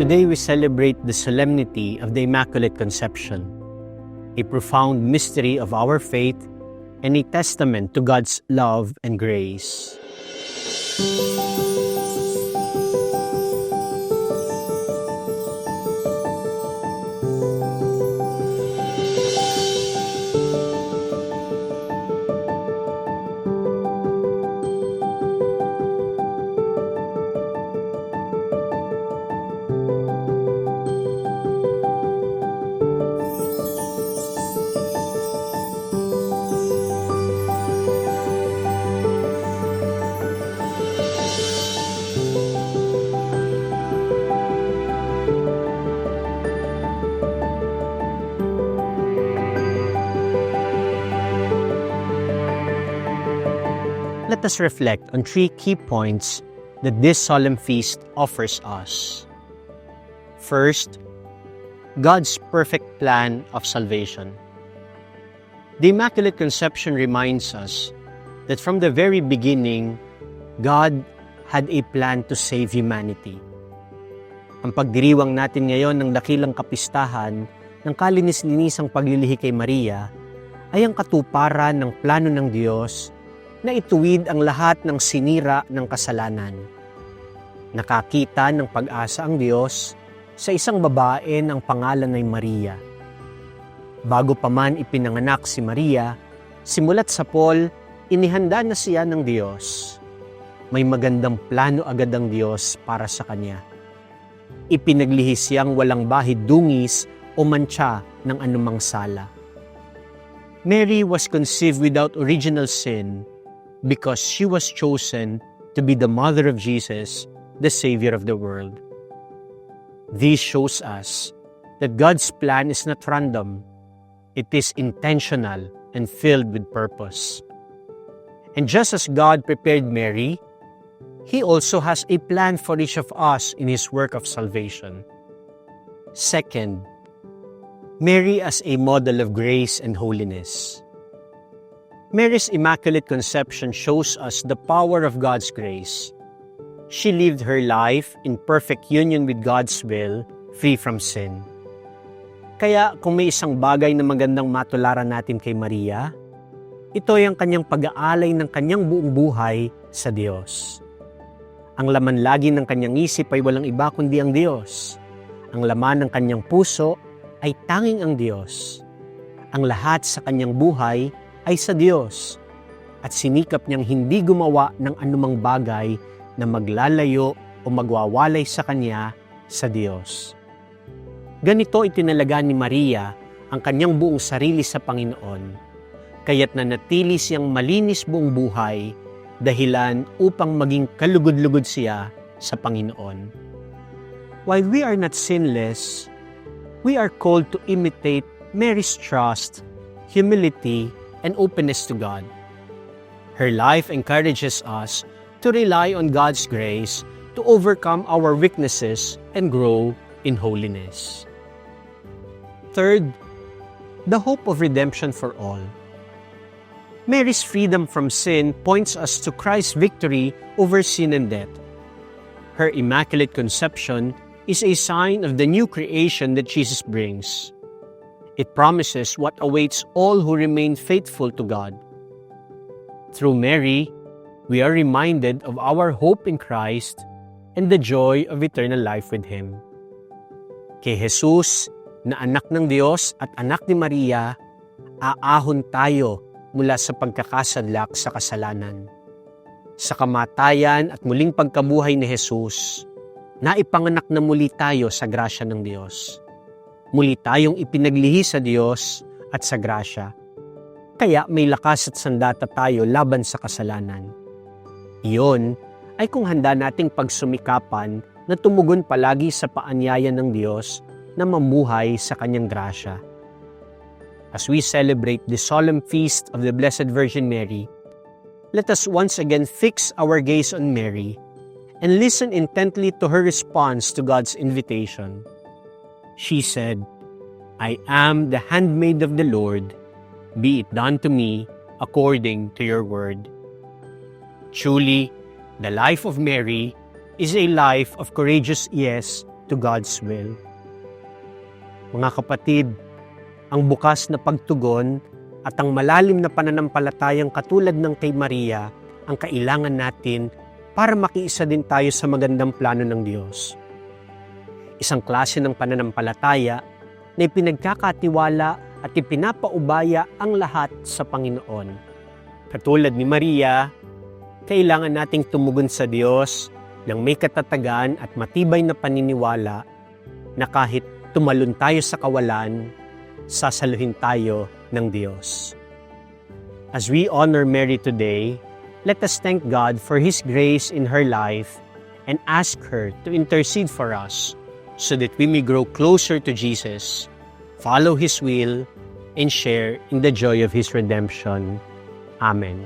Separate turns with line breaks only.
Today we celebrate the solemnity of the Immaculate Conception, a profound mystery of our faith and a testament to God's love and grace. Let us reflect on three key points that this solemn feast offers us. First, God's perfect plan of salvation. The Immaculate Conception reminds us that from the very beginning, God had a plan to save humanity. Ang pagdiriwang natin ngayon ng dakilang kapistahan ng kalinis-linisang paglilihi kay Maria ay ang katuparan ng plano ng Diyos na ituwid ang lahat ng sinira ng kasalanan. Nakakita ng pag-asa ang Diyos sa isang babae ng pangalan ay Maria. Bago pa man ipinanganak si Maria, simulat sa Paul, inihanda na siya ng Diyos. May magandang plano agad ang Diyos para sa kanya. Ipinaglihi siyang walang bahid dungis o mantsa ng anumang sala. Mary was conceived without original sin because she was chosen to be the mother of Jesus, the Savior of the world. This shows us that God's plan is not random. It is intentional and filled with purpose. And just as God prepared Mary, He also has a plan for each of us in His work of salvation. Second, Mary as a model of grace and holiness. Mary's Immaculate Conception shows us the power of God's grace. She lived her life in perfect union with God's will, free from sin. Kaya kung may isang bagay na magandang matularan natin kay Maria, ito ay ang kanyang pag-aalay ng kanyang buong buhay sa Diyos. Ang laman lagi ng kanyang isip ay walang iba kundi ang Diyos. Ang laman ng kanyang puso ay tanging ang Diyos. Ang lahat sa kanyang buhay ay sa Diyos, at sinikap niyang hindi gumawa ng anumang bagay na maglalayo o magwawalay sa Kanya sa Diyos. Ganito itinalaga ni Maria ang kanyang buong sarili sa Panginoon, kaya't nanatili siyang malinis buong buhay, dahilan upang maging kalugod-lugod siya sa Panginoon. While we are not sinless, we are called to imitate Mary's trust, humility, and openness to God. Her life encourages us to rely on God's grace to overcome our weaknesses and grow in holiness. Third, the hope of redemption for all. Mary's freedom from sin points us to Christ's victory over sin and death. Her Immaculate Conception is a sign of the new creation that Jesus brings. It promises what awaits all who remain faithful to God. Through Mary, we are reminded of our hope in Christ and the joy of eternal life with Him. Kay Jesus, na anak ng Diyos at anak ni Maria, aahon tayo mula sa pagkakasadlak sa kasalanan. Sa kamatayan at muling pagkabuhay ni Jesus, naipanganak na muli tayo sa grasya ng Diyos. Muli tayong ipinaglihi sa Diyos at sa grasya. Kaya may lakas at sandata tayo laban sa kasalanan. Iyon ay kung handa nating pagsumikapan na tumugon palagi sa paanyaya ng Diyos na mamuhay sa Kanyang grasya. As we celebrate the solemn feast of the Blessed Virgin Mary, let us once again fix our gaze on Mary and listen intently to her response to God's invitation. She said, "I am the handmaid of the Lord. Be it done to me according to your word." Truly, the life of Mary is a life of courageous yes to God's will. Mga kapatid, ang bukas na pagtugon at ang malalim na pananampalatayang katulad ng kay Maria ang kailangan natin para makiisa din tayo sa magandang plano ng Diyos. Isang klase ng pananampalataya na ipinagkakatiwala at ipinapaubaya ang lahat sa Panginoon. Katulad ni Maria, kailangan nating tumugon sa Diyos ng may katatagan at matibay na paniniwala na kahit tumalon tayo sa kawalan, sasaluhin tayo ng Diyos. As we honor Mary today, let us thank God for His grace in her life and ask her to intercede for us so that we may grow closer to Jesus, follow His will, and share in the joy of His redemption. Amen.